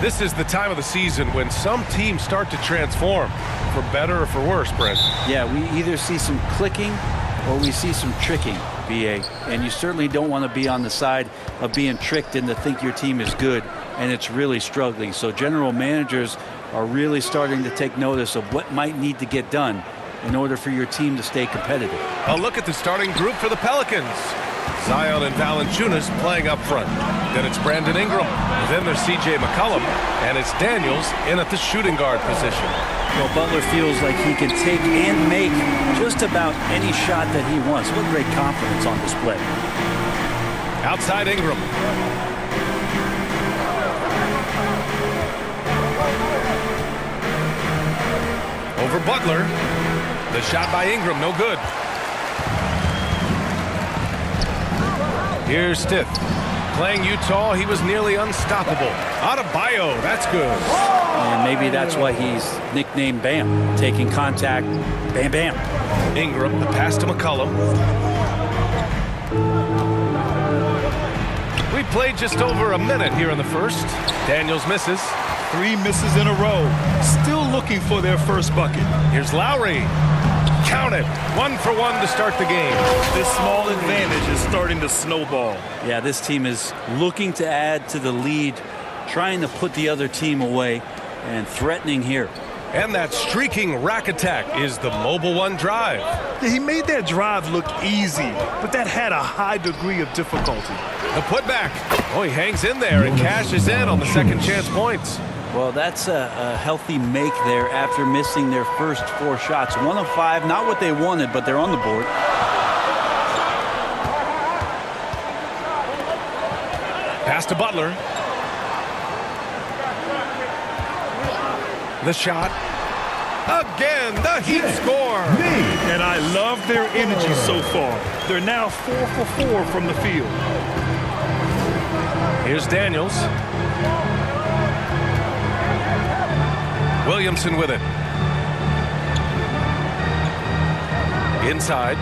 This is the time of the season when some teams start to transform, for better or for worse, Brent. Yeah, we either see some clicking or we see some tricking, BA. And you certainly don't want to be on the side of being tricked into think your team is good and it's really struggling. So general managers are really starting to take notice of what might need to get done in order for your team to stay competitive. A look at the starting group for the Pelicans. Zion and Valanciunas playing up front. Then it's Brandon Ingram. Then there's C.J. McCollum. And it's Daniels in at the shooting guard position. Well, Butler feels like he can take and make just about any shot that he wants. What great confidence on display. Outside Ingram. Over Butler. The shot by Ingram, no good. Here's Stith. Playing Utah, he was nearly unstoppable. Adebayo, that's good. And maybe that's why he's nicknamed Bam. Taking contact, bam, bam. Ingram, the pass to McCollum. We played just over a minute here in the first. Daniels misses. 3 misses in a row. Still looking for their first bucket. Here's Lowry. Count it. 1 for 1 to start the game. This small advantage is starting to snowball. Yeah, this team is looking to add to the lead, trying to put the other team away, and threatening here. And that streaking rack attack is the Mobile One drive. Yeah, he made that drive look easy, but that had a high degree of difficulty. The putback. Oh, he hangs in there and cashes in on the second chance points. Well, that's a healthy make there after missing their first 4 shots. 1 of 5, not what they wanted, but they're on the board. Pass to Butler. The shot. Again, the Heat score. And I love their energy so far. They're now 4 for 4 from the field. Here's Daniels. Williamson with it. Inside.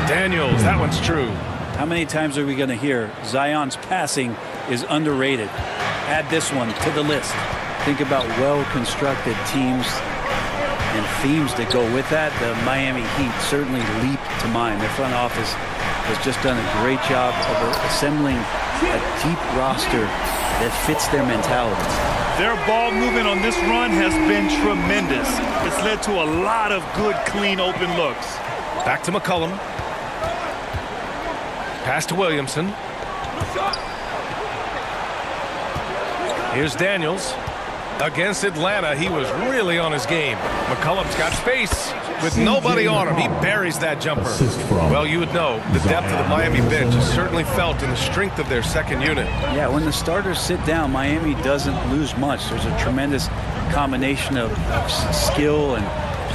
Daniels, that one's true. How many times are we going to hear Zion's passing is underrated? Add this one to the list. Think about well-constructed teams and themes that go with that. The Miami Heat certainly leap to mind. Their front office has just done a great job of assembling a deep roster that fits their mentality. Their ball movement on this run has been tremendous. It's led to a lot of good, clean, open looks. Back to McCollum. Pass to Williamson. Here's Daniels. Against Atlanta, he was really on his game. McCollum's got space with nobody on him. He buries that jumper. Well, you would know the depth of the Miami bench is certainly felt in the strength of their second unit. Yeah, when the starters sit down, Miami doesn't lose much. There's a tremendous combination of skill and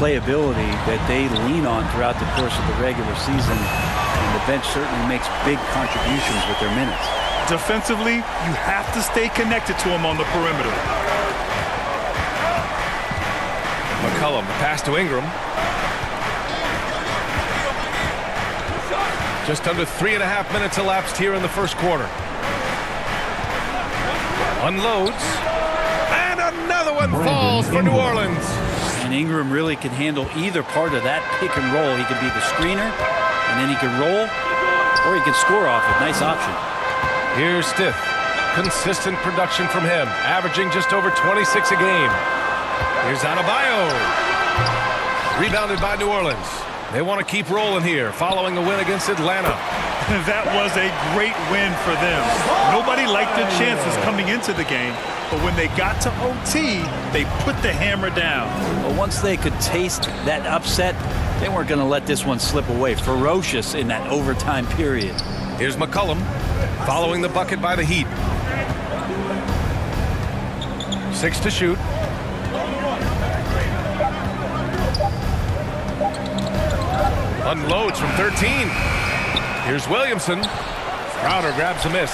playability that they lean on throughout the course of the regular season. And the bench certainly makes big contributions with their minutes. Defensively, you have to stay connected to him on the perimeter. McCollum, the pass to Ingram. Just under 3.5 minutes elapsed here in the first quarter. Unloads. And another one falls for New Orleans. And Ingram really can handle either part of that pick and roll. He could be the screener, and then he could roll, or he could score off it. Nice option. Here's Stith. Consistent production from him, averaging just over 26 a game. Here's Adebayo. Rebounded by New Orleans. They want to keep rolling here following a win against Atlanta. That was a great win for them. Nobody liked their chances coming into the game, but when they got to OT, they put the hammer down. But once they could taste that upset, they weren't going to let this one slip away. Ferocious in that overtime period. Here's McCollum following the bucket by the Heat. 6 to shoot. Unloads from 13. Here's Williamson. Crowder grabs a miss.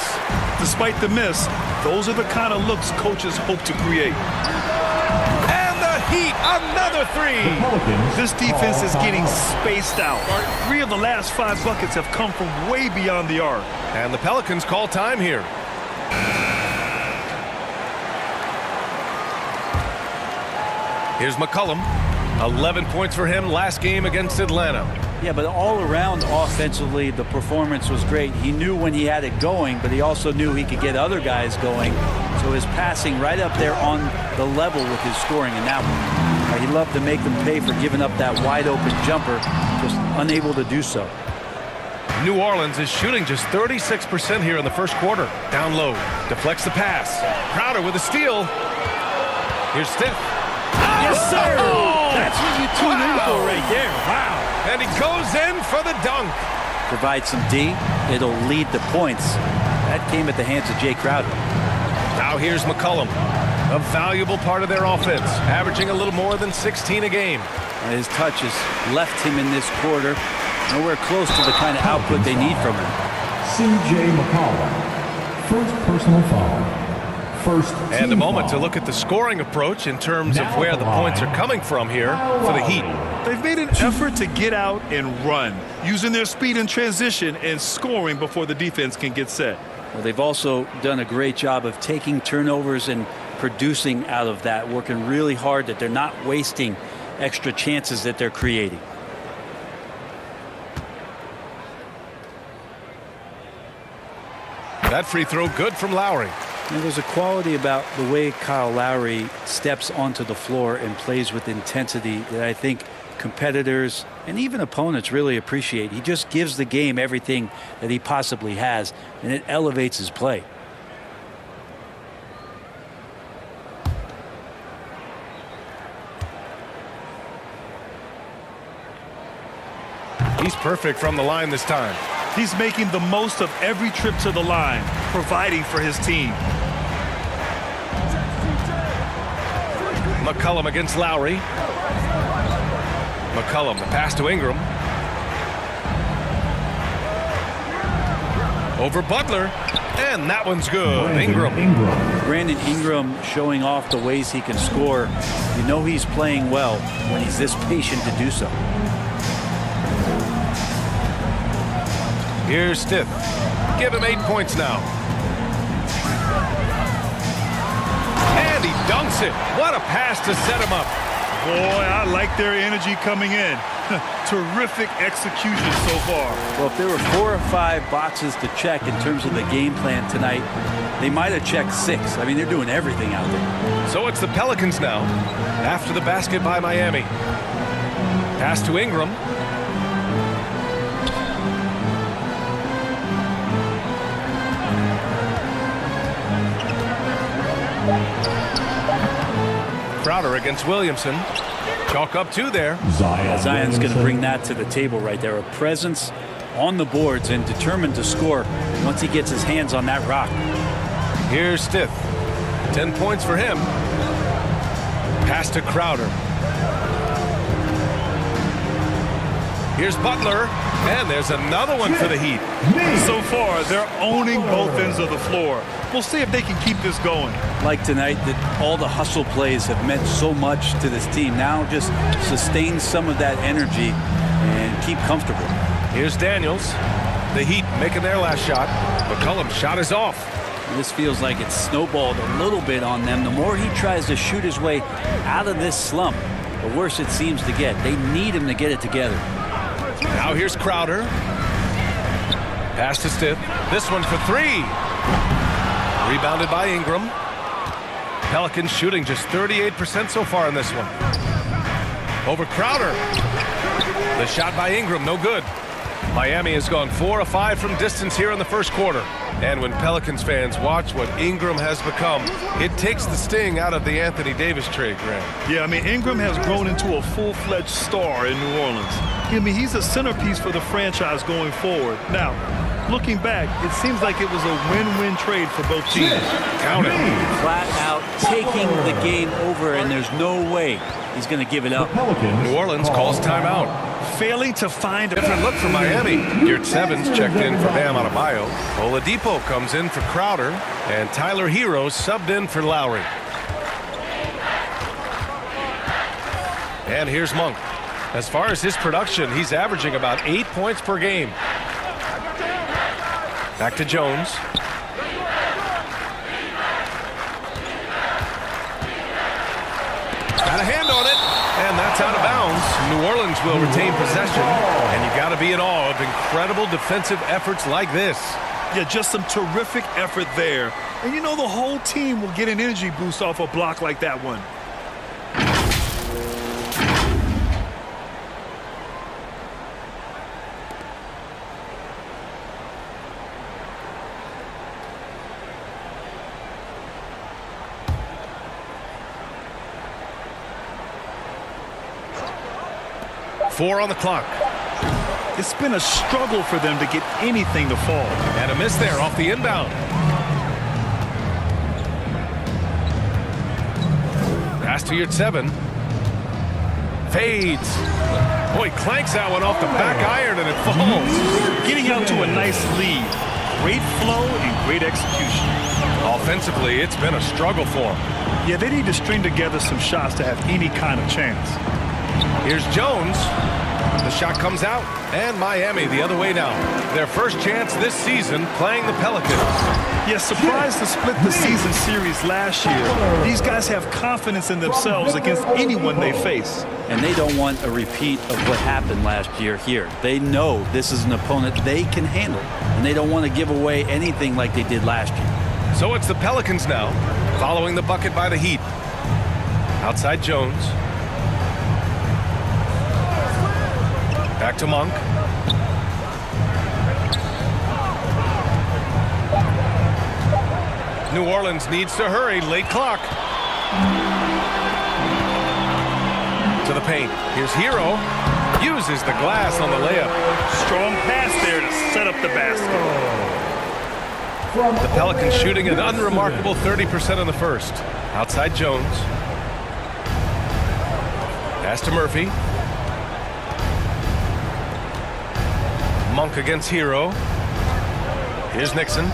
Despite the miss, those are the kind of looks coaches hope to create. And the Heat, another 3. This defense is getting spaced out. 3 of the last 5 buckets have come from way beyond the arc. And the Pelicans call time here. Here's McCollum. 11 points for him last game against Atlanta. Yeah, but all around offensively, the performance was great. He knew when he had it going, but he also knew he could get other guys going. So his passing right up there on the level with his scoring in that one. He loved to make them pay for giving up that wide open jumper, just unable to do so. New Orleans is shooting just 36% here in the first quarter. Down low, deflects the pass. Crowder with a steal. Here's Stiff. Yes, sir! That's what you tune in for right there. Wow. And he goes in for the dunk. Provide some D, it'll lead to points. That came at the hands of Jay Crowder. Now here's McCollum, a valuable part of their offense, averaging a little more than 16 a game. His touches left him in this quarter. Nowhere close to the kind of output they need from him. C.J. McCollum, first personal foul. First and a moment foul. to look at the scoring approach in terms of where the points are coming from here for the Heat. They've made an effort to get out and run, using their speed in transition and scoring before the defense can get set. Well, they've also done a great job of taking turnovers and producing out of that, working really hard that they're not wasting extra chances that they're creating. That free throw good from Lowry. And there's a quality about the way Kyle Lowry steps onto the floor and plays with intensity that I think competitors and even opponents really appreciate. He just gives the game everything that he possibly has, and it elevates his play. He's perfect from the line this time. He's making the most of every trip to the line, providing for his team. McCollum against Lowry. McCollum, the pass to Ingram. Over Butler, and that one's good. Ingram. Brandon Ingram showing off the ways he can score. You know he's playing well when he's this patient to do so. Here's Stiff. Give him 8 points now. And he dunks it. What a pass to set him up. Boy, I like their energy coming in. Terrific execution so far. Well, if there were 4 or 5 boxes to check in terms of the game plan tonight, they might have checked 6. I mean, they're doing everything out there. So it's the Pelicans now. After the basket by Miami. Pass to Ingram. Crowder against Williamson. Chalk up 2 there. Zion's going to bring that to the table right there. A presence on the boards and determined to score once he gets his hands on that rock. Here's Stiff. 10 points for him. Pass to Crowder. Here's Butler. And there's another one for the Heat. So far, they're owning both ends of the floor. We'll see if they can keep this going. Like tonight, that all the hustle plays have meant so much to this team. Now just sustain some of that energy and keep comfortable. Here's Daniels. The Heat making their last shot. McCollum's shot is off. This feels like it's snowballed a little bit on them. The more he tries to shoot his way out of this slump, the worse it seems to get. They need him to get it together. Now here's Crowder. Pass to Stiff. This one for 3. Rebounded by Ingram. Pelicans shooting just 38% so far in this one. Over Crowder. The shot by Ingram, no good. Miami has gone 4 of 5 from distance here in the first quarter. And when Pelicans fans watch what Ingram has become, it takes the sting out of the Anthony Davis trade, Graham. Yeah, I mean, Ingram has grown into a full-fledged star in New Orleans. I mean, he's a centerpiece for the franchise going forward. Now, looking back, it seems like it was a win-win trade for both teams. Count it. Flat out taking the game over, and there's no way he's going to give it up. New Orleans calls timeout. Failing to find a Different look for Miami. Yurt Evans checked in for Bam Adebayo. Oladipo comes in for Crowder. And Tyler Hero subbed in for Lowry. And here's Monk. As far as his production, he's averaging about 8 points per game. Back to Jones. Got a hand on it, and that's out of bounds. New Orleans will retain possession, and you got to be in awe of incredible defensive efforts like this. Yeah, just some terrific effort there. And you know the whole team will get an energy boost off a block like that one. Four on the clock. It's been a struggle for them to get anything to fall. And a miss there off the inbound. Pass to your 7. Fades. Boy, clanks that one off the back iron and it falls. Getting out to a nice lead. Great flow and great execution. Offensively, it's been a struggle for them. Yeah, they need to string together some shots to have any kind of chance. Here's Jones. The shot comes out, and Miami the other way now. Their first chance this season playing the Pelicans. Yeah, surprised to split the season series last year. These guys have confidence in themselves against anyone they face. And they don't want a repeat of what happened last year here. They know this is an opponent they can handle, and they don't want to give away anything like they did last year. So it's the Pelicans now, following the bucket by the Heat. Outside Jones. Back to Monk. New Orleans needs to hurry. Late clock. To the paint. Here's Hero. Uses the glass on the layup. Strong pass there to set up the basket. The Pelicans shooting an unremarkable 30% in the first. Outside Jones. Pass to Murphy. Monk against Hero. Here's Nixon.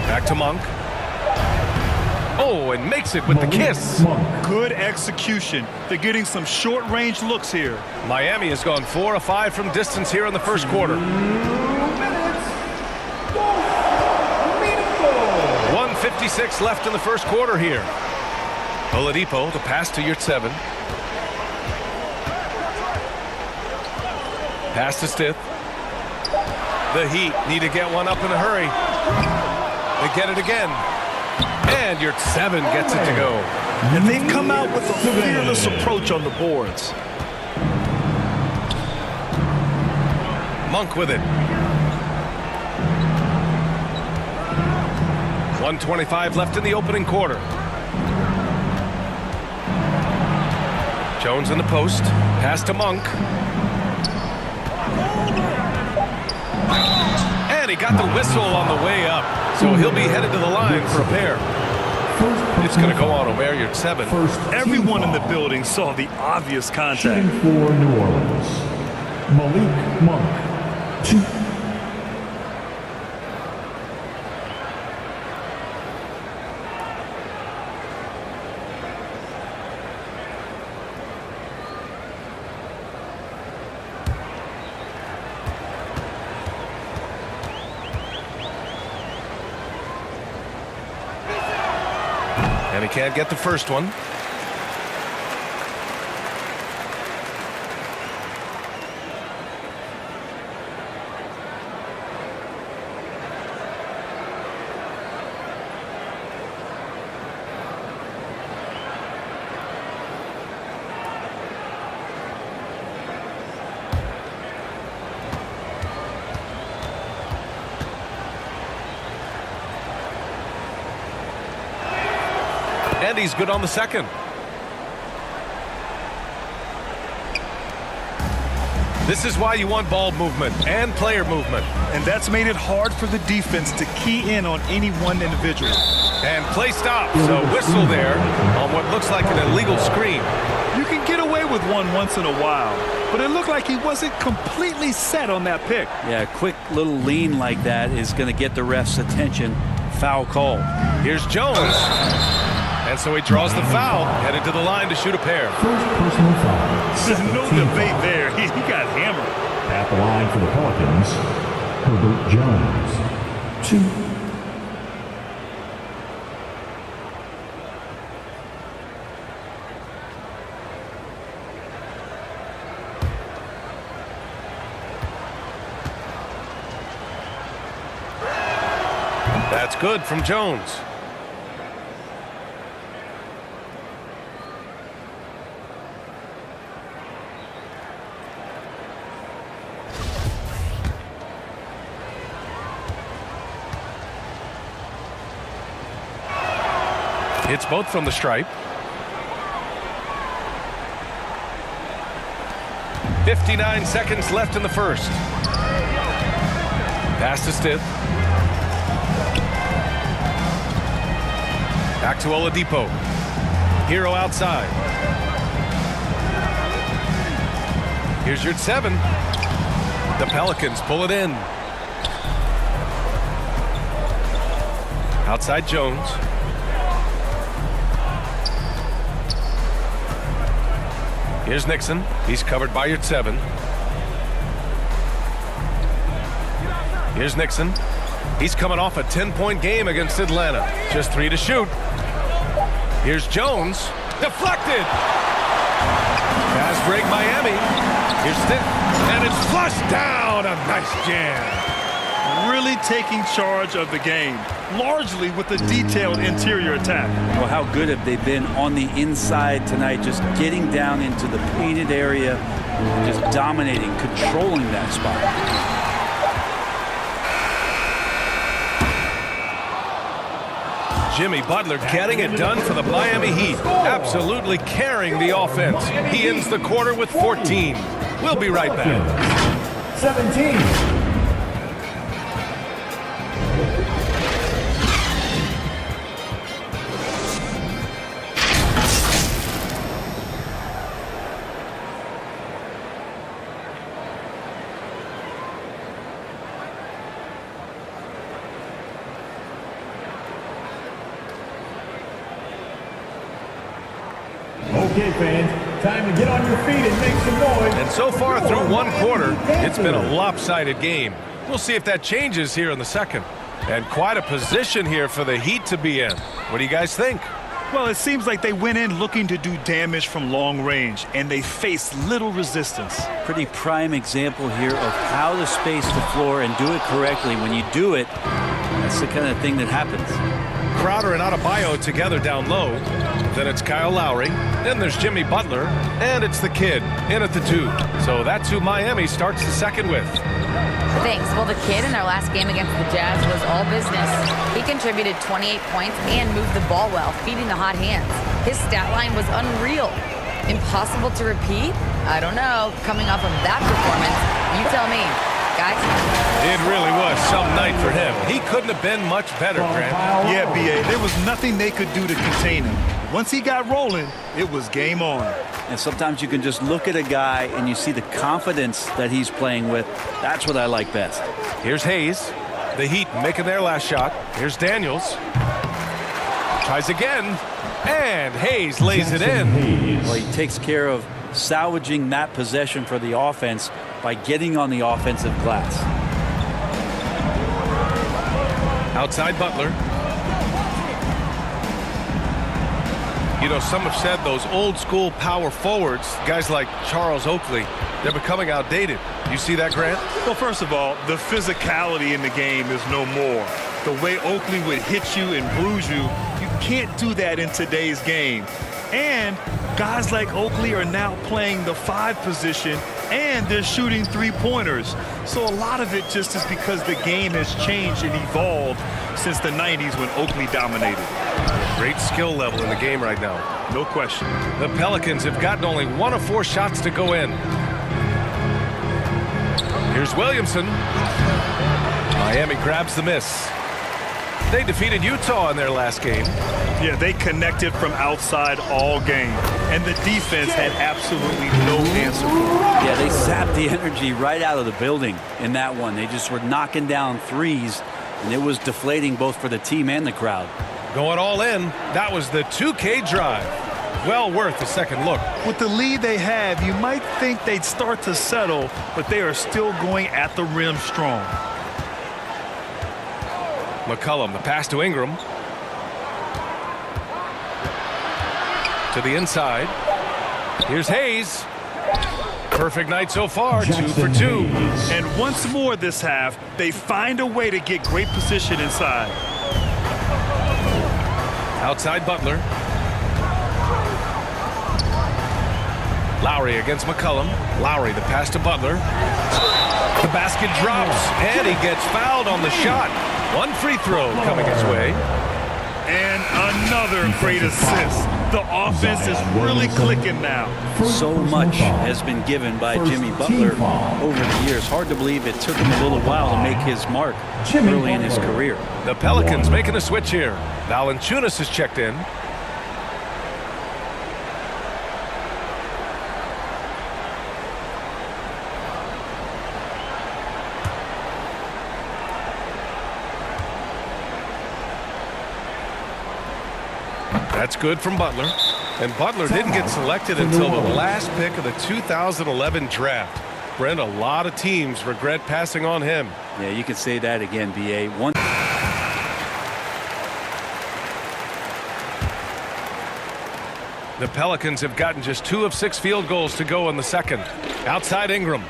Back to Monk. Oh, and makes it with the kiss. Good execution. They're getting some short-range looks here. Miami has gone 4 of 5 from distance here in the first quarter. 1:56 left in the first quarter here. Oladipo, the pass to Yurtseven. Pass to Stith. The Heat need to get one up in a hurry. They get it again. And Yurtseven gets it to go. And they've come out with a fearless approach on the boards. Monk with it. 1:25 left in the opening quarter. Jones in the post. Pass to Monk. And he got the whistle on the way up. So he'll be headed to the line for a pair. It's going to go on Omer Yurtseven. Everyone in the building saw the obvious contact. Shooting for New Orleans, Malik Monk, 2. And he can't get the first one. And he's good on the second. This is why you want ball movement and player movement. And that's made it hard for the defense to key in on any one individual. And play stops. A whistle there on what looks like an illegal screen. You can get away with one once in a while, but it looked like he wasn't completely set on that pick. Yeah, a quick little lean like that is going to get the ref's attention. Foul call. Here's Jones. And so he draws the foul, headed to the line to shoot a pair. First personal foul. There's no debate there. He got hammered. At the line for the Pelicans, Herbert Jones, 2. That's good from Jones. Hits both from the stripe. 59 seconds left in the first. Pass to Stiff. Back to Oladipo. Hero outside. Here's your 7. The Pelicans pull it in. Outside Jones. Here's Nixon. He's covered by your 7. Here's Nixon. He's coming off a 10-point game against Atlanta. Just 3 to shoot. Here's Jones. Deflected. Pass break Miami. Here's Stiff. And it's flushed down. A nice jam. Really taking charge of the game, largely with a detailed interior attack. Well, how good have they been on the inside tonight, just getting down into the painted area, just dominating, controlling that spot. Jimmy Butler getting it done for the Miami Heat. Absolutely carrying the offense. He ends the quarter with 14. We'll be right back. 17. Okay, fans, time to get on your feet and make some noise. And so far through one quarter, it's been a lopsided game. We'll see if that changes here in the second. And quite a position here for the Heat to be in. What do you guys think? Well, it seems like they went in looking to do damage from long range, and they faced little resistance. Pretty prime example here of how to space the floor and do it correctly. When you do it, that's the kind of thing that happens. Crowder and Adebayo together down low. Then it's Kyle Lowry. Then there's Jimmy Butler. And it's the kid in at the 2. So that's who Miami starts the second with. Thanks. Well, the kid in their last game against the Jazz was all business. He contributed 28 points and moved the ball well, feeding the hot hands. His stat line was unreal. Impossible to repeat? I don't know. Coming off of that performance, you tell me. Guys? It really was some night for him. He couldn't have been much better, Grant. Yeah, B.A., there was nothing they could do to contain him. Once he got rolling, it was game on. And sometimes you can just look at a guy and you see the confidence that he's playing with. That's what I like best. Here's Hayes. The Heat making their last shot. Here's Daniels. Tries again. And Hayes lays it in. Well, he takes care of salvaging that possession for the offense by getting on the offensive glass. Outside Butler. You know, some have said those old school power forwards, guys like Charles Oakley, they're becoming outdated. You see that, Grant? Well, first of all, the physicality in the game is no more. The way Oakley would hit you and bruise you, you can't do that in today's game. And guys like Oakley are now playing the 5 position, and they're shooting 3-pointers. So a lot of it just is because the game has changed and evolved since the 90s when Oakley dominated. Great skill level in the game right now. No question. The Pelicans have gotten only 1 of 4 shots to go in. Here's Williamson. Miami grabs the miss. They defeated Utah in their last game. Yeah, they connected from outside all game, and the defense had absolutely no answer for it. Yeah, they sapped the energy right out of the building in that one. They just were knocking down threes, and it was deflating both for the team and the crowd. Going all in, that was the 2K drive. Well worth a second look. With the lead they have, you might think they'd start to settle, but they are still going at the rim strong. McCollum, the pass to Ingram. To the inside. Here's Hayes. Perfect night so far, 2 for 2. And once more this half, they find a way to get great position inside. Outside Butler. Lowry against McCollum. Lowry, the pass to Butler. The basket drops, and he gets fouled on the shot. One free throw coming his way. And another great assist. The offense is really clicking now. So much has been given by Jimmy Butler over the years. Hard to believe it took him a little while to make his mark early in his career. The Pelicans making a switch here. Valanciunas is checked in. That's good from Butler. And Butler didn't get selected until the last pick of the 2011 draft. Brent, a lot of teams regret passing on him. Yeah, you could say that again, B.A. The Pelicans have gotten just 2 of 6 field goals to go in the second. Outside Ingram.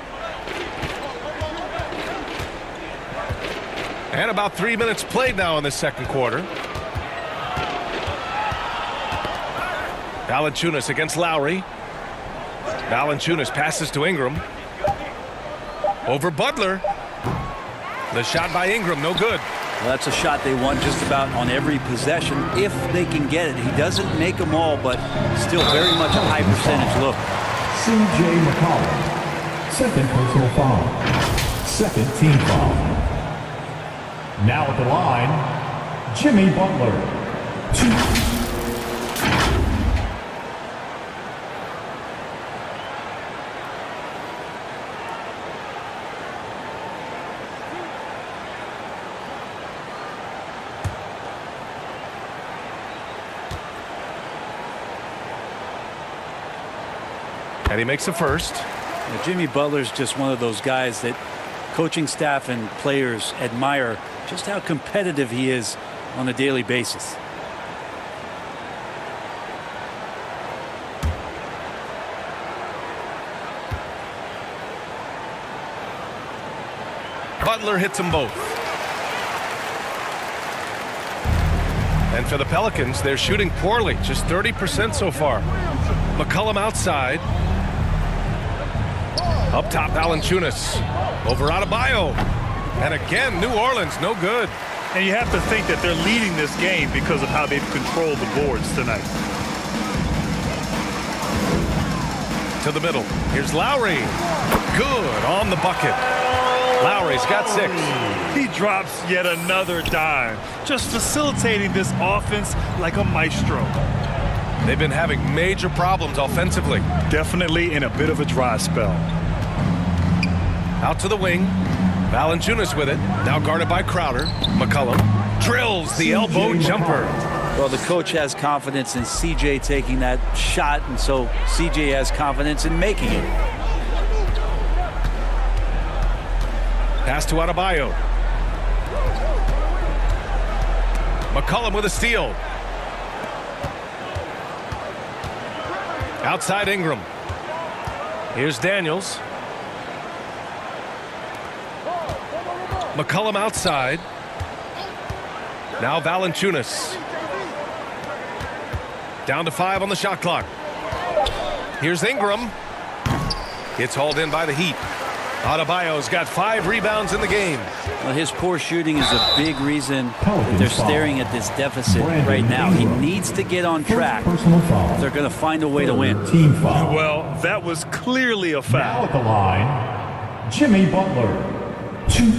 And about 3 minutes played now in the second quarter. Valanciunas against Lowry. Valanciunas passes to Ingram. Over Butler. The shot by Ingram, no good. Well, that's a shot they want just about on every possession if they can get it. He doesn't make them all, but still very much a high percentage look. C.J. McCollum, second personal foul. Second team foul. Now at the line, Jimmy Butler. 2. And he makes the first. Now, Jimmy Butler's just one of those guys that coaching staff and players admire just how competitive he is on a daily basis. Butler hits them both. And for the Pelicans, they're shooting poorly, just 30% so far. McCollum outside. Up top, Valanciunas. Over Adebayo. And again, New Orleans, no good. And you have to think that they're leading this game because of how they've controlled the boards tonight. To the middle. Here's Lowry. Good on the bucket. Lowry's got 6. He drops yet another dime, just facilitating this offense like a maestro. They've been having major problems offensively. Definitely in a bit of a dry spell. Out to the wing. Valanciunas with it. Now guarded by Crowder. McCollum drills the elbow jumper. Well, the coach has confidence in C.J. taking that shot, and so C.J. has confidence in making it. Pass to Adebayo. McCollum with a steal. Outside Ingram. Here's Daniels. McCollum outside. Now Valanciunas. Down to 5 on the shot clock. Here's Ingram. It's hauled in by the Heat. Adebayo's got 5 rebounds in the game. Well, his poor shooting is a big reason that they're staring at this deficit right now. He needs to get on track if they're going to find a way to win. Team foul. Well, that was clearly a foul. Now at the line, Jimmy Butler. 2.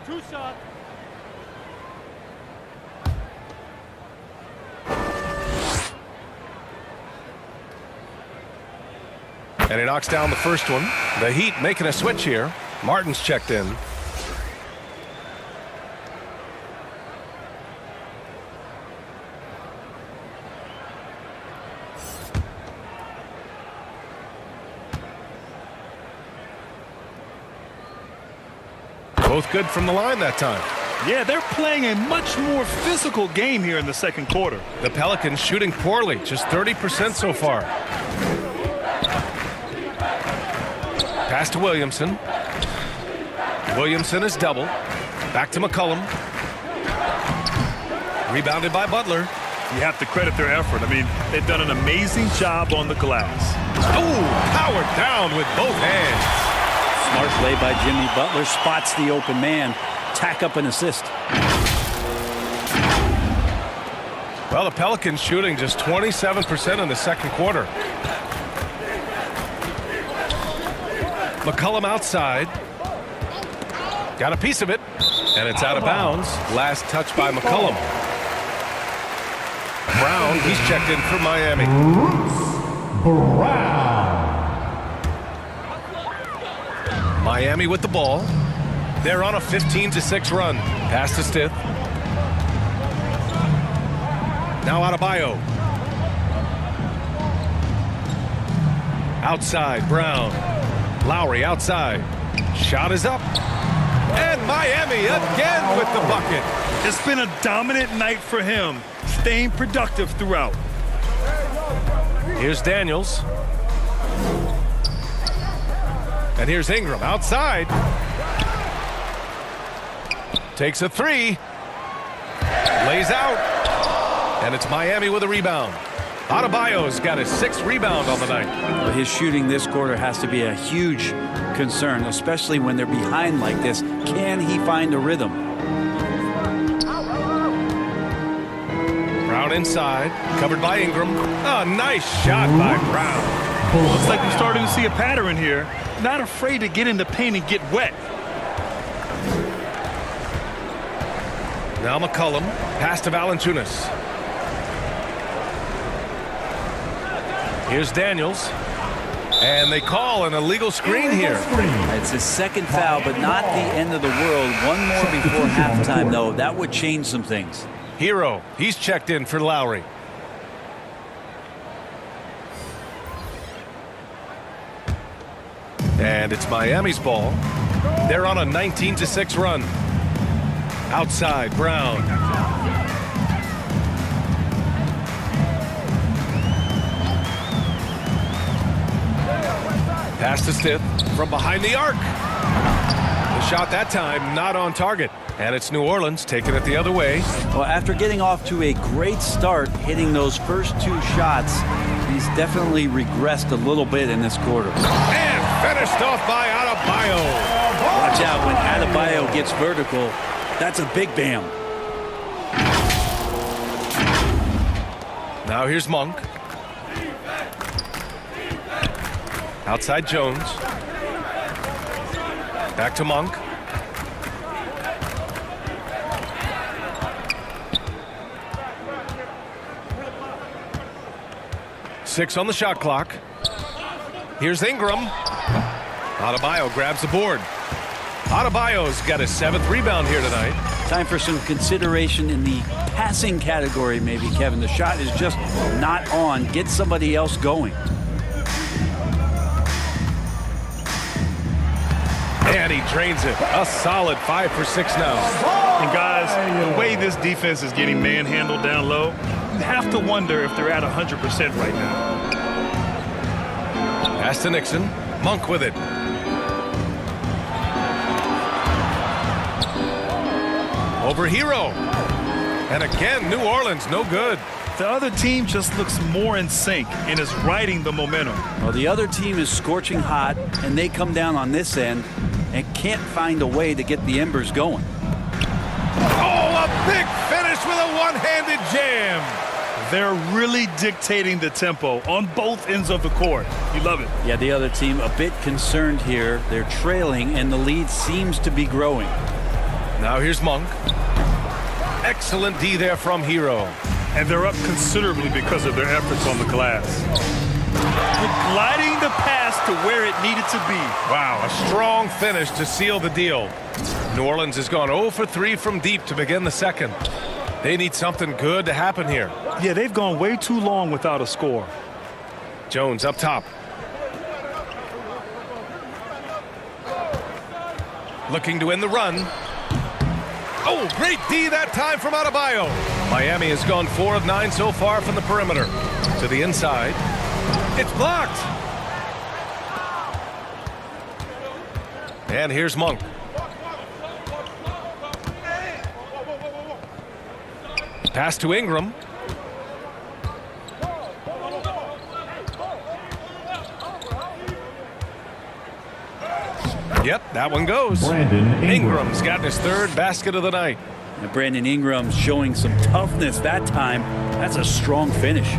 Two-shot. And he knocks down the first one. The Heat making a switch here. Martin's checked in. Both good from the line that time. Yeah, they're playing a much more physical game here in the second quarter. The Pelicans shooting poorly, just 30% so far. Pass to Williamson. Williamson is double. Back to McCollum. Rebounded by Butler. You have to credit their effort. I mean, they've done an amazing job on the glass. Oh, powered down with both hands. Smart play by Jimmy Butler. Spots the open man. Tack up an assist. Well, the Pelicans shooting just 27% in the second quarter. McCollum outside. Got a piece of it, and it's out of bounds. Last touch by McCollum. Brown, he's checked in for Miami. Miami with the ball. They're on a 15-6 run. Pass to Stith. Now Adebayo. Outside, Brown. Lowry outside. Shot is up. And Miami again with the bucket. It's been a dominant night for him, staying productive throughout. Here's Daniels. And here's Ingram outside. Takes a three. Lays out. And it's Miami with a rebound. Adebayo's got his 6th rebound on the night. Well, his shooting this quarter has to be a huge concern, especially when they're behind like this. Can he find a rhythm? Brown inside, covered by Ingram. Oh, nice shot by Brown. Looks like we're starting to see a pattern here. Not afraid to get in the paint and get wet. Now McCollum, pass to Valanciunas. Here's Daniels. And they call an illegal screen here. It's his 2nd foul, but not the end of the world. One more before halftime, though. That would change some things. Hero, he's checked in for Lowry. And it's Miami's ball. They're on a 19-6 run. Outside, Brown. Pass to Stith from behind the arc. The shot that time not on target. And it's New Orleans taking it the other way. Well, after getting off to a great start, hitting those first 2 shots, he's definitely regressed a little bit in this quarter. And finished off by Adebayo. Watch out when Adebayo gets vertical. That's a big bam. Now here's Monk. Outside Jones. Back to Monk. Six on the shot clock. Here's Ingram. Adebayo grabs the board. Adebayo's got his 7th rebound here tonight. Time for some consideration in the passing category, maybe, Kevin. The shot is just not on. Get somebody else going. And he drains it. A solid 5 for 6 now. And guys, the way this defense is getting manhandled down low, you have to wonder if they're at 100% right now. Pass to Nixon. Monk with it. Over Hero. And again, New Orleans, no good. The other team just looks more in sync and is riding the momentum. Well, the other team is scorching hot, and they come down on this end and can't find a way to get the embers going. Oh, a big finish with a one-handed jam. They're really dictating the tempo on both ends of the court. You love it. Yeah, the other team a bit concerned here. They're trailing, and the lead seems to be growing. Now here's Monk. Excellent D there from Hero. And they're up considerably because of their efforts on the glass. Gliding the pass to where it needed to be. Wow, a strong finish to seal the deal. New Orleans has gone 0 for 3 from deep to begin the second. They need something good to happen here. Yeah, they've gone way too long without a score. Jones up top. Looking to end the run. Oh, great D that time from Adebayo. Miami has gone 4 of 9 so far from the perimeter. To the inside. It's blocked. And here's Monk. Pass to Ingram. Yep, that one goes. Brandon Ingram. Ingram's got his third basket of the night. And Brandon Ingram showing some toughness that time. That's a strong finish.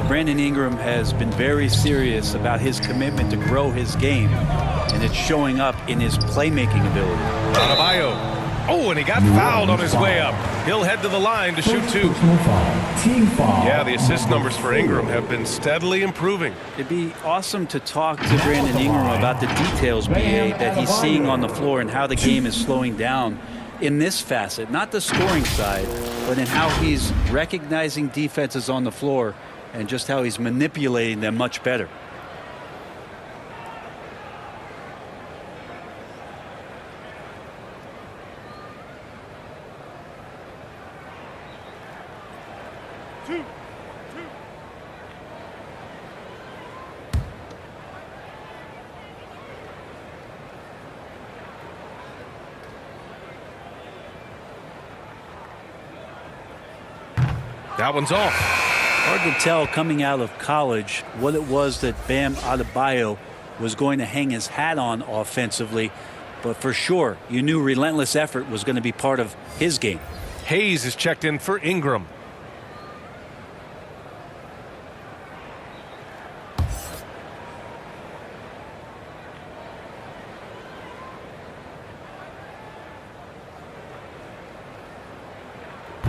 Brandon Ingram has been very serious about his commitment to grow his game, and it's showing up in his playmaking ability. Adebayo. Oh, and he got fouled on his way up. He'll head to the line to shoot two. Personal foul. Team foul. Yeah, the assist numbers for Ingram have been steadily improving. It'd be awesome to talk to Brandon Ingram about the details, BA, that he's seeing on the floor and how the game is slowing down in this facet, not the scoring side, but in how he's recognizing defenses on the floor and just how he's manipulating them much better. That one's off. Hard to tell coming out of college what it was that Bam Adebayo was going to hang his hat on offensively, but for sure you knew relentless effort was going to be part of his game. Hayes is checked in for Ingram.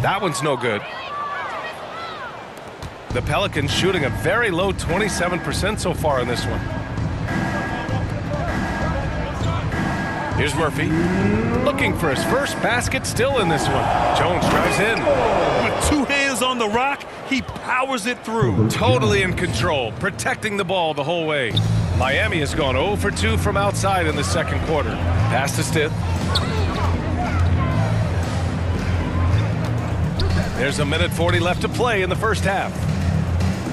That one's no good. The Pelicans shooting a very low 27% so far in this one. Here's Murphy. Looking for his first basket still in this one. Jones drives in. With two hands on the rock, he powers it through. Totally in control, protecting the ball the whole way. Miami has gone 0 for 2 from outside in the second quarter. Pass to Stith. There's a minute 40 left to play in the first half.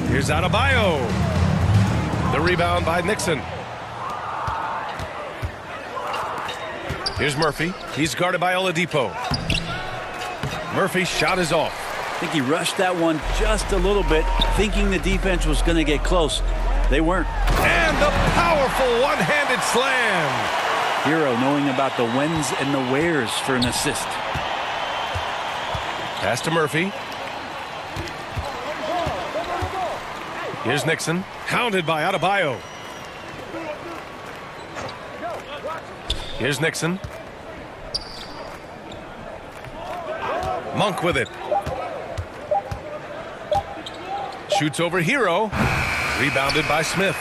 Here's Adebayo. The rebound by Nixon. Here's Murphy. He's guarded by Oladipo. Murphy's shot is off. I think he rushed that one just a little bit, thinking the defense was going to get close. They weren't. And the powerful one-handed slam. Hero knowing about the whens and the wheres for an assist. Pass to Murphy. Here's Nixon, hounded by Adebayo. Here's Nixon. Monk with it. Shoots over Hero. Rebounded by Smith.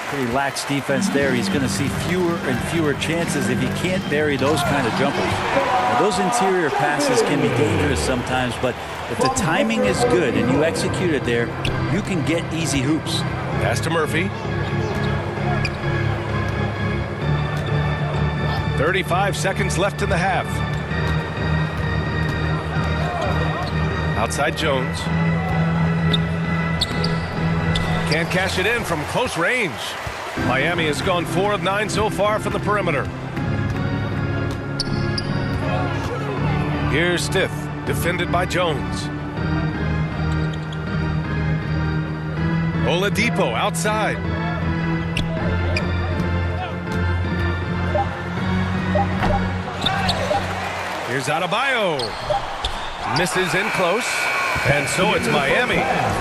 Pretty lax defense there. He's going to see fewer and fewer chances if he can't bury those kind of jumpers. Now, those interior passes can be dangerous sometimes, but if the timing is good and you execute it there, you can get easy hoops. Pass to Murphy. 35 seconds left in the half. Outside Jones. Can't cash it in from close range. Miami has gone 4 of 9 so far from the perimeter. Here's Stith, defended by Jones. Oladipo outside. Here's Adebayo. Misses in close. And so it's Miami,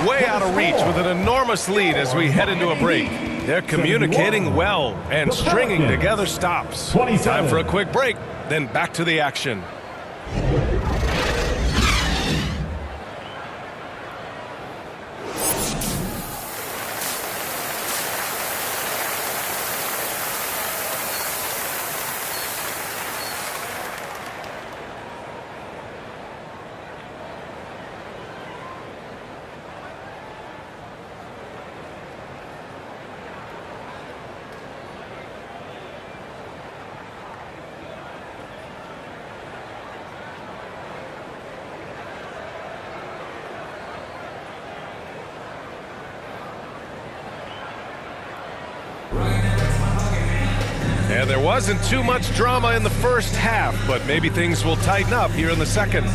way out of reach with an enormous lead as we head into a break. They're communicating well and stringing together stops. Time for a quick break, then back to the action. And there wasn't too much drama in the first half, but maybe things will tighten up here in the second.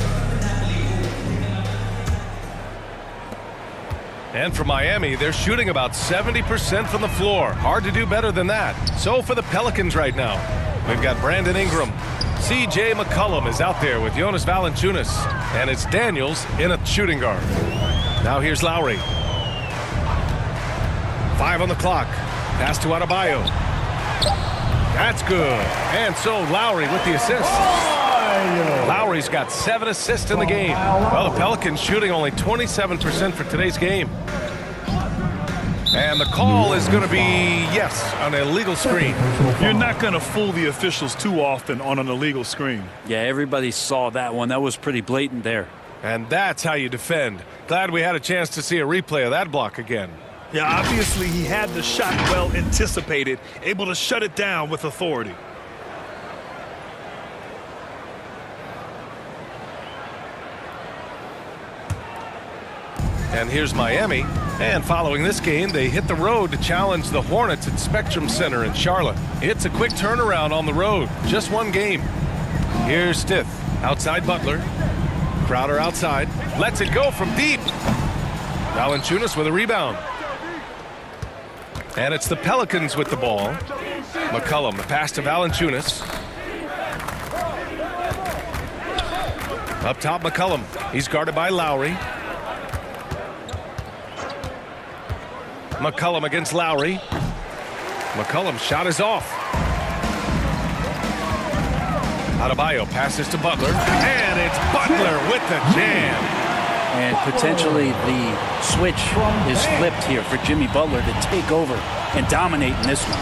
And for Miami, they're shooting about 70% from the floor. Hard to do better than that. So for the Pelicans right now, we've got Brandon Ingram. C.J. McCollum is out there with Jonas Valanciunas. And it's Daniels in a shooting guard. Now here's Lowry. 5 on the clock. Pass to Adebayo. That's good. And so Lowry with the assist. Lowry's got 7 assists in the game. Well, the Pelicans shooting only 27% for today's game. And the call is going to be, yes, an illegal screen. You're not going to fool the officials too often on an illegal screen. Yeah, everybody saw that one. That was pretty blatant there. And that's how you defend. Glad we had a chance to see a replay of that block again. Yeah, obviously he had the shot well anticipated, able to shut it down with authority. And here's Miami. And following this game, they hit the road to challenge the Hornets at Spectrum Center in Charlotte. It's a quick turnaround on the road. Just one game. Here's Stith. Outside Butler. Crowder outside. Lets it go from deep. Valanciunas with a rebound. And it's the Pelicans with the ball. McCollum, the pass to Valanciunas. Up top, McCollum. He's guarded by Lowry. McCollum against Lowry. McCollum's shot is off. Adebayo passes to Butler. And it's Butler with the jam. And potentially the switch is flipped here for Jimmy Butler to take over and dominate in this one.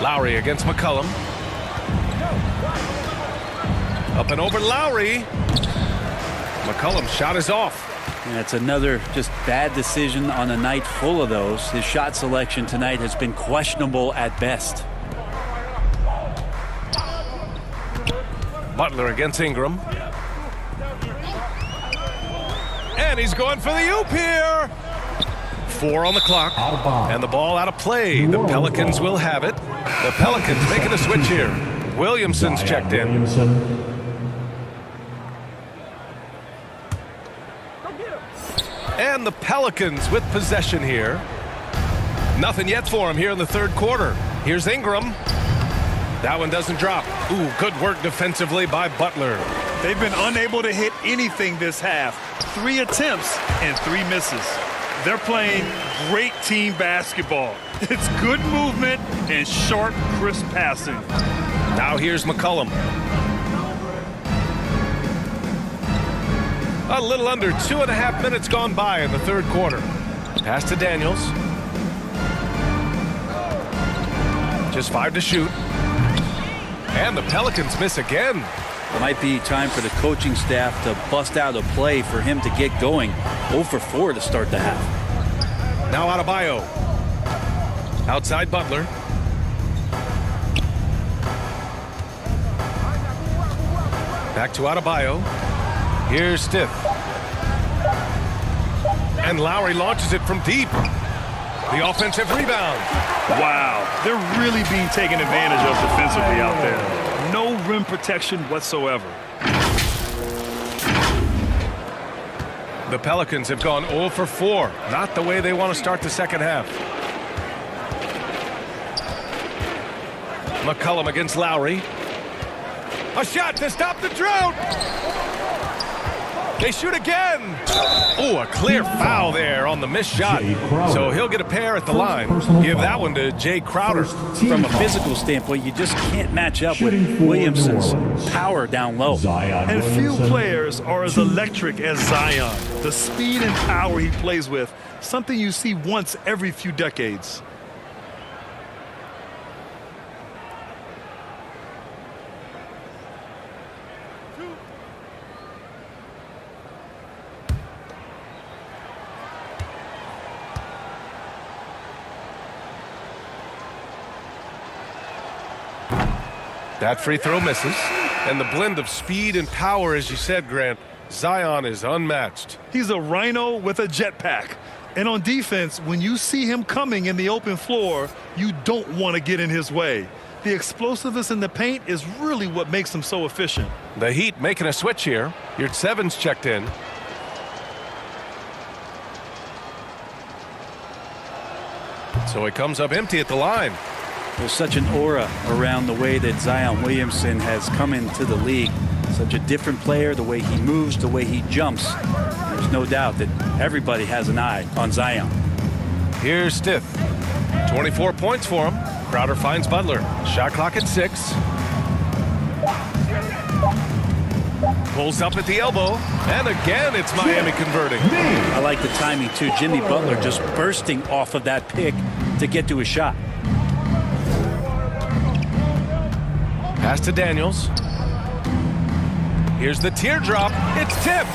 Lowry against McCollum. Up and over Lowry. McCollum's shot is off. And it's another just bad decision on a night full of those. His shot selection tonight has been questionable at best. Butler against Ingram. And he's going for the oop here. 4 on the clock. And the ball out of play. The Pelicans will have it. The Pelicans making a switch here. Williamson's checked in. And the Pelicans with possession here. Nothing yet for him here in the third quarter. Here's Ingram. That one doesn't drop. Ooh, good work defensively by Butler. They've been unable to hit anything this half. 3 attempts and 3 misses. They're playing great team basketball. It's good movement and sharp, crisp passing. Now here's McCollum. A little under 2.5 minutes gone by in the third quarter. Pass to Daniels. Just 5 to shoot. And the Pelicans miss again. It might be time for the coaching staff to bust out a play for him to get going. 0 for 4 to start the half. Now Adebayo. Outside Butler. Back to Adebayo. Here's Stith. And Lowry launches it from deep. The offensive rebound. Wow, they're really being taken advantage of defensively out there. No rim protection whatsoever. The Pelicans have gone 0 for 4. Not the way they want to start the second half. McCollum against Lowry. A shot to stop the drought. They shoot again. Oh, a clear foul there on the missed shot. So he'll get a pair at the line. Give that one to Jay Crowder. From a physical standpoint, you just can't match up with Williamson's power down low. And few players are as electric as Zion. The speed and power he plays with, something you see once every few decades. That free throw misses. And the blend of speed and power, as you said, Grant, Zion is unmatched. He's a rhino with a jetpack. And on defense, when you see him coming in the open floor, you don't want to get in his way. The explosiveness in the paint is really what makes him so efficient. The Heat making a switch here. Your 7's checked in. So he comes up empty at the line. There's such an aura around the way that Zion Williamson has come into the league. Such a different player, the way he moves, the way he jumps. There's no doubt that everybody has an eye on Zion. Here's Stiff. 24 points for him. Crowder finds Butler. Shot clock at 6. Pulls up at the elbow. And again, it's Miami converting. I like the timing, too. Jimmy Butler just bursting off of that pick to get to a shot. Pass to Daniels. Here's the teardrop. It's tipped.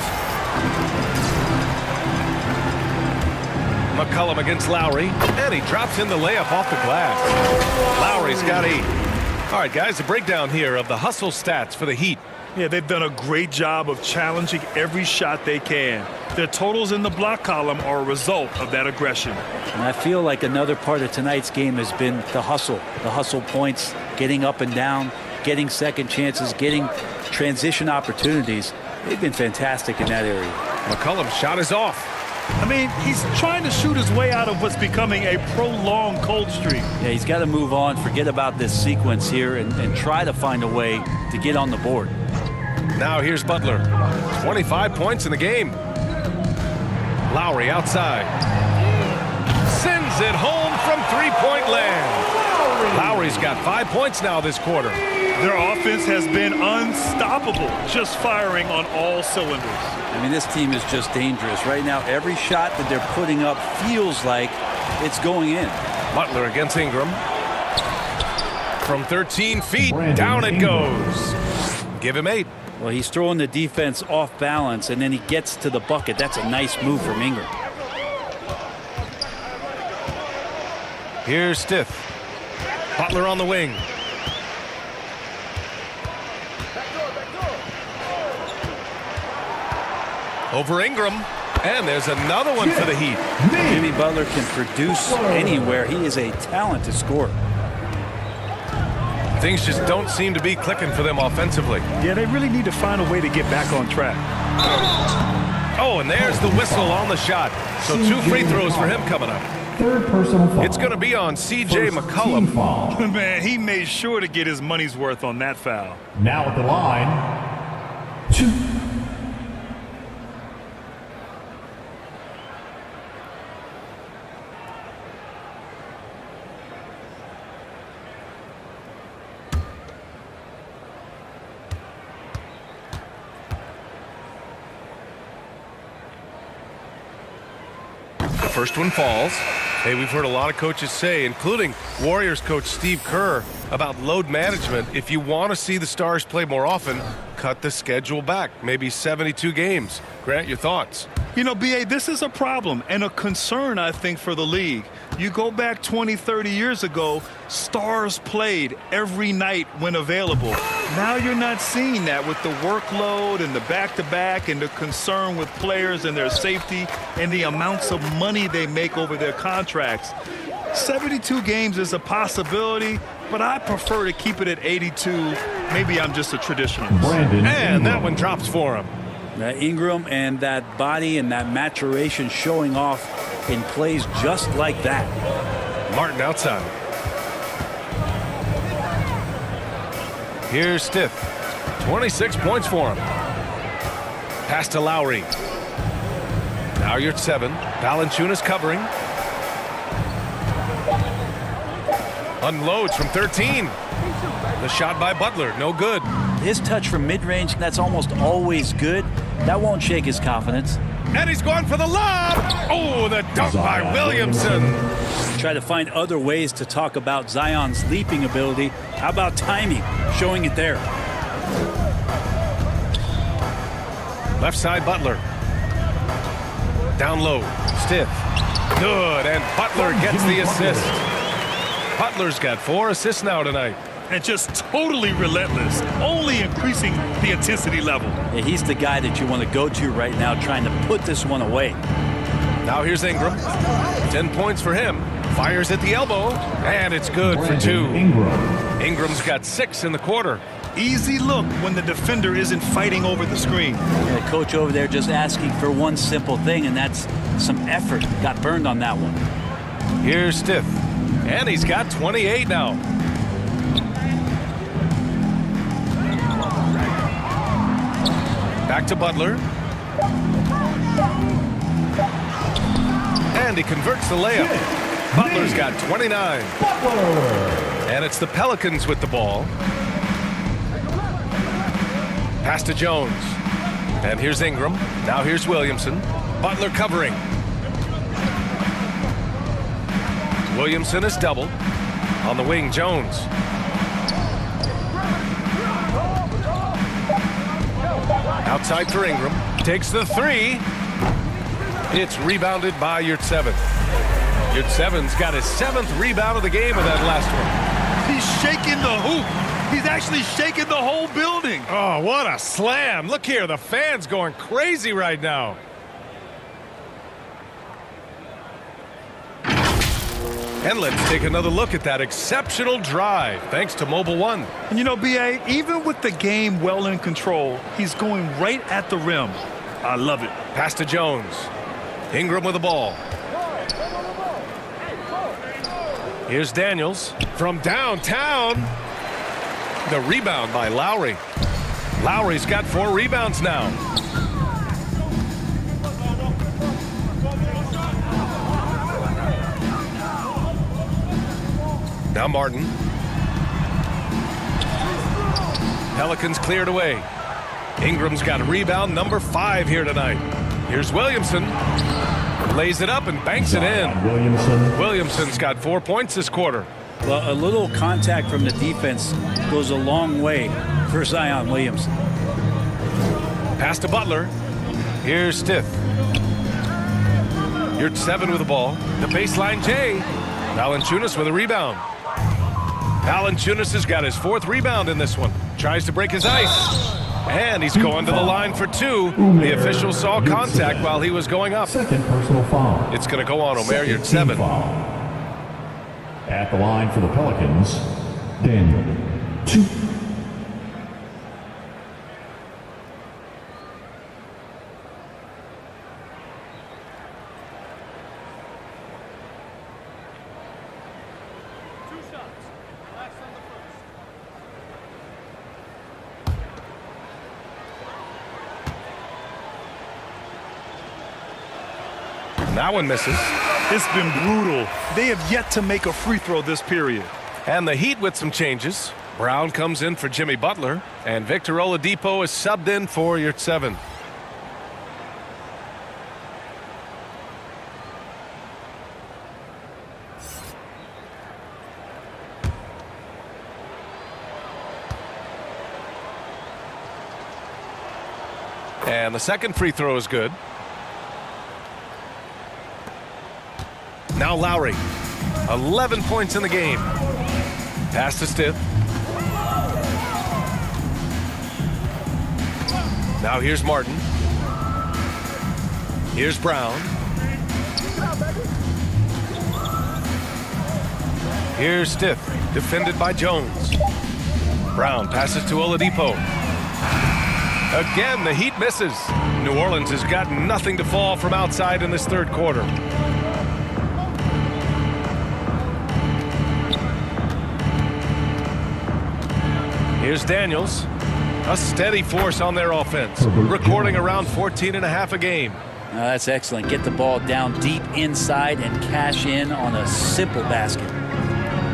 McCollum against Lowry. And he drops in the layup off the glass. Lowry's got 8. All right, guys, a breakdown here of the hustle stats for the Heat. Yeah, they've done a great job of challenging every shot they can. Their totals in the block column are a result of that aggression. And I feel like another part of tonight's game has been the hustle points, getting up and down, getting second chances, getting transition opportunities. They've been fantastic in that area. McCollum's shot is off. I mean, he's trying to shoot his way out of what's becoming a prolonged cold streak. Yeah, he's got to move on, forget about this sequence here, and try to find a way to get on the board. Now here's Butler. 25 points in the game. Lowry outside. Sends it home from three-point land. Lowry's got 5 points now this quarter. Their offense has been unstoppable, just firing on all cylinders. I mean, this team is just dangerous. Right now, every shot that they're putting up feels like it's going in. Butler against Ingram. From 13 feet, down it goes. Give him 8. Well, he's throwing the defense off balance, and then he gets to the bucket. That's a nice move from Ingram. Here's Stiff. Butler on the wing. Over Ingram. And there's another one for the Heat. Jimmy Butler can produce anywhere. He is a talented scorer. Things just don't seem to be clicking for them offensively. Yeah, they really need to find a way to get back on track. Oh, and there's the whistle on the shot. So 2 free throws for him coming up. Third personal foul. It's going to be on C.J. McCollum. Man, he made sure to get his money's worth on that foul. Now at the line, 2. First one falls. Hey, we've heard a lot of coaches say, including Warriors coach Steve Kerr, about load management. If you want to see the Stars play more often, cut the schedule back, maybe 72 games. Grant, your thoughts? You know, B.A., this is a problem and a concern, I think, for the league. You go back 20, 30 years ago, Stars played every night when available. Now you're not seeing that with the workload and the back-to-back and the concern with players and their safety and the amounts of money they make over their contracts. 72 games is a possibility, but I prefer to keep it at 82. Maybe I'm just a traditionalist. And that one drops for him. That Ingram and that body and that maturation showing off in plays just like that. Martin outside. Here's Stiff. 26 points for him. Pass to Lowry. Now you're at 7. Valanciunas covering. Unloads from 13. The shot by Butler, no good. His touch from mid-range, that's almost always good. That won't shake his confidence. And he's going for the lob. Oh, the dunk by Williamson. Try to find other ways to talk about Zion's leaping ability. How about timing? Showing it there. Left side, Butler. Down low, Stiff. Good, and Butler gets the assist. Butler's got 4 assists now tonight. And just totally relentless, only increasing the intensity level. Yeah, he's the guy that you want to go to right now, trying to put this one away. Now here's Ingram. 10 points for him. Fires at the elbow, and it's good for 2. Ingram's got 6 in the quarter. Easy look when the defender isn't fighting over the screen. The coach over there just asking for one simple thing, and that's some effort. Got burned on that one. Here's Stiff, and he's got 28 now. Back to Butler. And he converts the layup. Butler's got 29. And it's the Pelicans with the ball. Pass to Jones. And here's Ingram. Now here's Williamson. Butler covering. Williamson is doubled. On the wing, Jones. Outside for Ingram. Takes the 3. It's rebounded by Yurtseven. Yurtseven's got his 7th rebound of the game with that last one. He's shaking the hoop. He's actually shaking the whole building. Oh, what a slam. Look here, the fans going crazy right now. And let's take another look at that exceptional drive, thanks to Mobile One. And you know, B.A., even with the game well in control, he's going right at the rim. I love it. Pass to Jones. Ingram with the ball. Here's Daniels from downtown. The rebound by Lowry. Lowry's got 4 rebounds now. Now Martin. Pelicans cleared away. Ingram's got rebound number 5 here tonight. Here's Williamson. Lays it up and banks it in. Williamson's got 4 points this quarter. Well, a little contact from the defense goes a long way for Zion Williamson. Pass to Butler. Here's Stiff. Yurtseven with the ball. The baseline J. Valanciunas with a rebound. Valanciunas has got his 4th rebound in this one. Tries to break his ice. And he's going to the line for 2. The official saw contact while he was going up. Second personal foul. It's going to go on Omer Yurtseven. At the line for the Pelicans, Daniel. 2. That one misses. It's been brutal. They have yet to make a free throw this period. And the Heat with some changes. Brown comes in for Jimmy Butler, and Victor Oladipo is subbed in for Yurtseven. And the second free throw is good. Now Lowry. 11 points in the game. Pass to Stiff. Now here's Martin. Here's Brown. Here's Stiff. Defended by Jones. Brown passes to Oladipo. Again, the Heat misses. New Orleans has got nothing to fall from outside in this third quarter. Here's Daniels. A steady force on their offense. Recording around 14.5 a game. That's excellent. Get the ball down deep inside and cash in on a simple basket.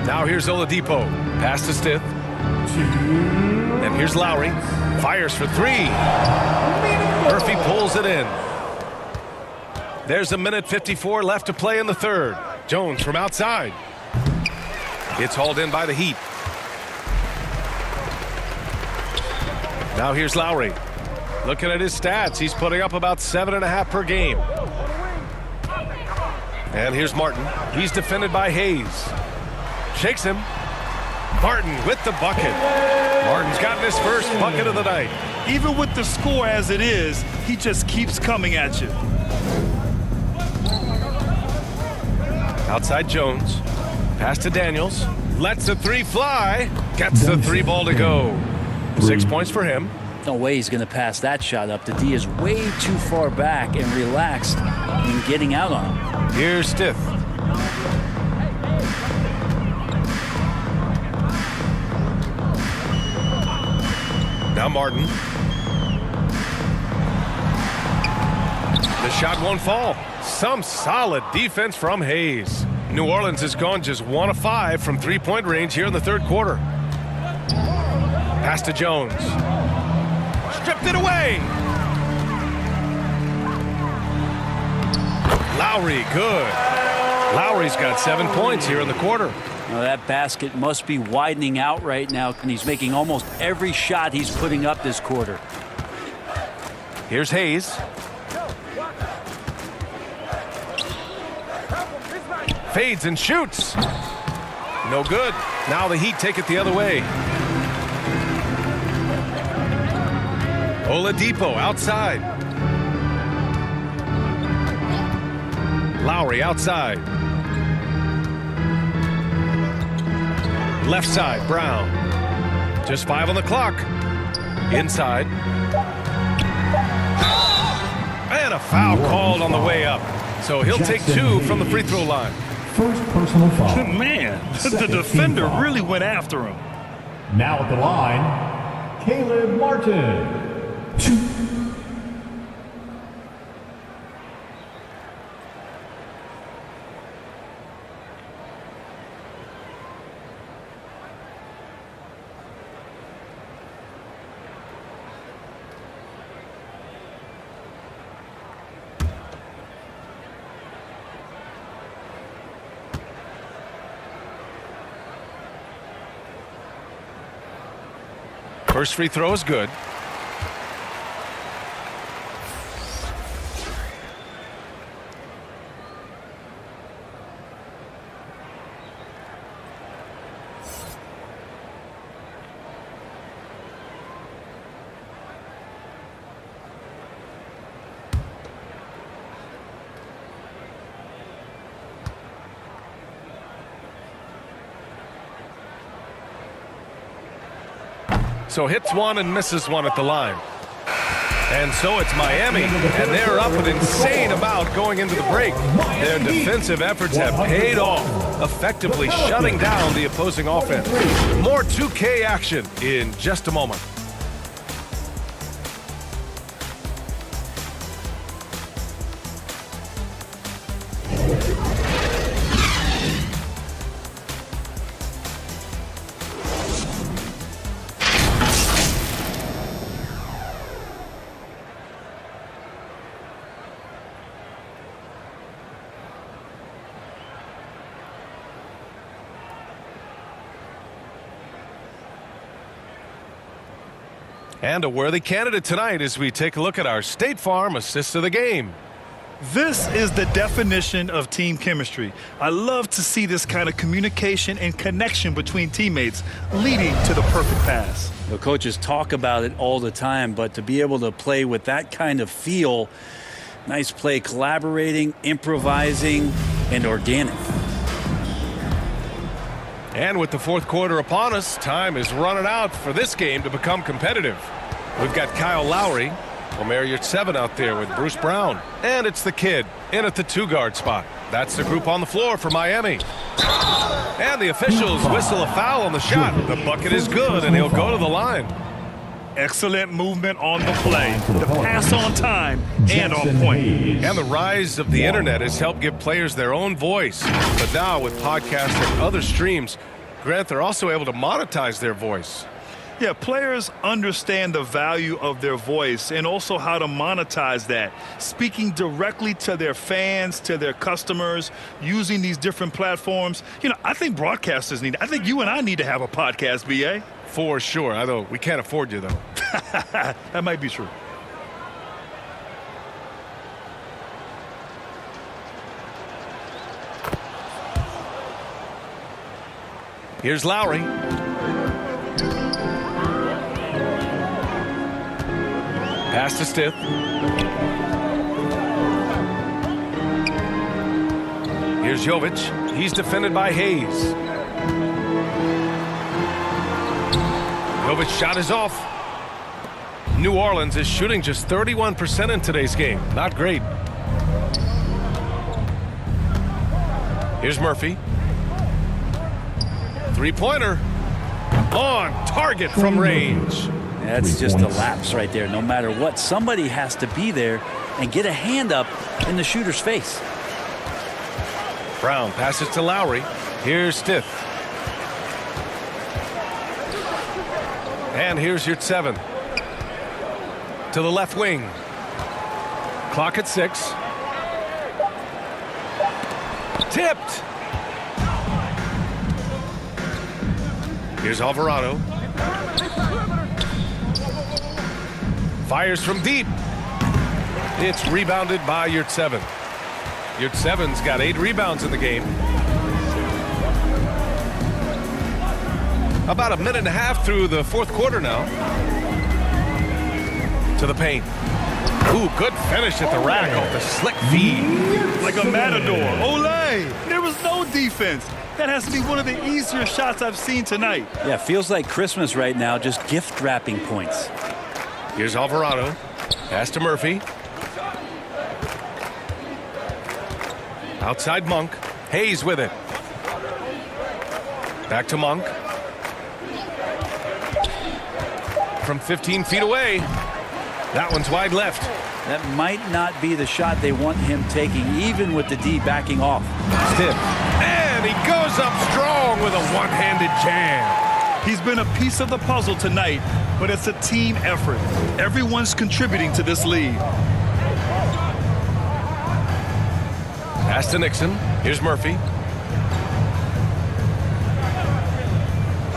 Now here's Oladipo. Pass to Stiff. And here's Lowry. Fires for 3. Murphy pulls it in. There's 1:54 left to play in the third. Jones from outside. It's hauled in by the Heat. Now here's Lowry. Looking at his stats, he's putting up about 7.5 per game. And here's Martin. He's defended by Hayes. Shakes him. Martin with the bucket. Martin's gotten his first bucket of the night. Even with the score as it is, he just keeps coming at you. Outside Jones. Pass to Daniels. Lets the three fly. Gets the three ball to go. 6 points for him. No way he's going to pass that shot up. The D is way too far back and relaxed in getting out on him. Here's Stith. Now Martin. The shot won't fall. Some solid defense from Hayes. New Orleans has gone just 1 of 5 from three-point range here in the third quarter. Pass to Jones. Stripped it away. Lowry, good. Lowry's got 7 points here in the quarter. Now that basket must be widening out right now, and he's making almost every shot he's putting up this quarter. Here's Hayes. Fades and shoots. No good. Now the Heat take it the other way. Oladipo outside. Lowry outside. Left side, Brown. Just 5 on the clock. Inside. And a foul called on the way up. So he'll take 2 from the free throw line. First personal foul. Man, the defender really went after him. Now at the line, Caleb Martin. 2. First free throw is good. So hits one and misses one at the line. And so it's Miami, and they're up an insane amount going into the break. Their defensive efforts have paid off, effectively shutting down the opposing offense. More 2K action in just a moment. And a worthy candidate tonight as we take a look at our State Farm assist of the game. This is the definition of team chemistry. I love to see this kind of communication and connection between teammates leading to the perfect pass. The coaches talk about it all the time, but to be able to play with that kind of feel, nice play, collaborating, improvising, and organic. And with the fourth quarter upon us, time is running out for this game to become competitive. We've got Kyle Lowry, Omer Yurtseven out there with Bruce Brown. And it's the kid in at the 2-guard spot. That's the group on the floor for Miami. And the officials whistle a foul on the shot. The bucket is good, and he'll go to the line. Excellent movement on the play. The pass on time and on point. And the rise of the internet has helped give players their own voice. But now with podcasts and other streams, Grant, they're also able to monetize their voice. Yeah, players understand the value of their voice and also how to monetize that. Speaking directly to their fans, to their customers, using these different platforms. You know, I think broadcasters need, I think you and I need to have a podcast, B.A. For sure, although we can't afford you, though. That might be true. Here's Lowry. Pass to Stith. Here's Here's Jovic. He's defended by Hayes. Jovic's shot is off. New Orleans is shooting just 31% in today's game. Not great. Here's Murphy. Three-pointer. On target from range. That's just a lapse right there. No matter what, somebody has to be there and get a hand up in the shooter's face. Brown passes to Lowry. Here's Stith. And here's your 7. To the left wing. Clock at 6. Tipped. Here's Alvarado. Fires from deep. It's rebounded by Yurtseven. Yurtseven's got 8 rebounds in the game. About a minute and a half through the fourth quarter now. To the paint. Ooh, good finish at the rack off the slick feed. Like a matador. Olay! There was no defense. That has to be one of the easier shots I've seen tonight. Yeah, feels like Christmas right now, just gift wrapping points. Here's Alvarado. Pass to Murphy. Outside Monk. Hayes with it. Back to Monk. From 15 feet away. That one's wide left. That might not be the shot they want him taking, even with the D backing off. Stiff. And he goes up strong with a one-handed jam. He's been a piece of the puzzle tonight, but it's a team effort. Everyone's contributing to this lead. Pass to Nixon. Here's Murphy.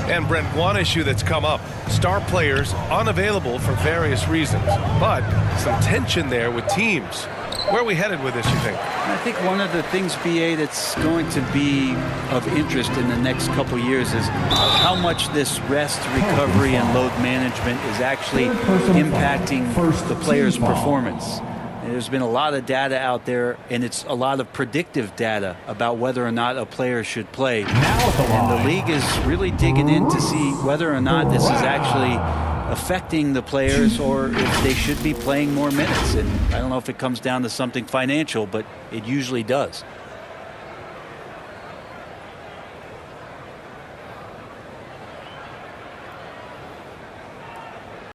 And Brent, one issue that's come up. Star players unavailable for various reasons, but some tension there with teams. Where are we headed with this, you think? I think one of the things, BA, that's going to be of interest in the next couple years is how much this rest, recovery, and load management is actually impacting the player's performance. There's been a lot of data out there, and it's a lot of predictive data about whether or not a player should play. And the league is really digging in to see whether or not this is actually affecting the players or if they should be playing more minutes. And I don't know if it comes down to something financial, but it usually does.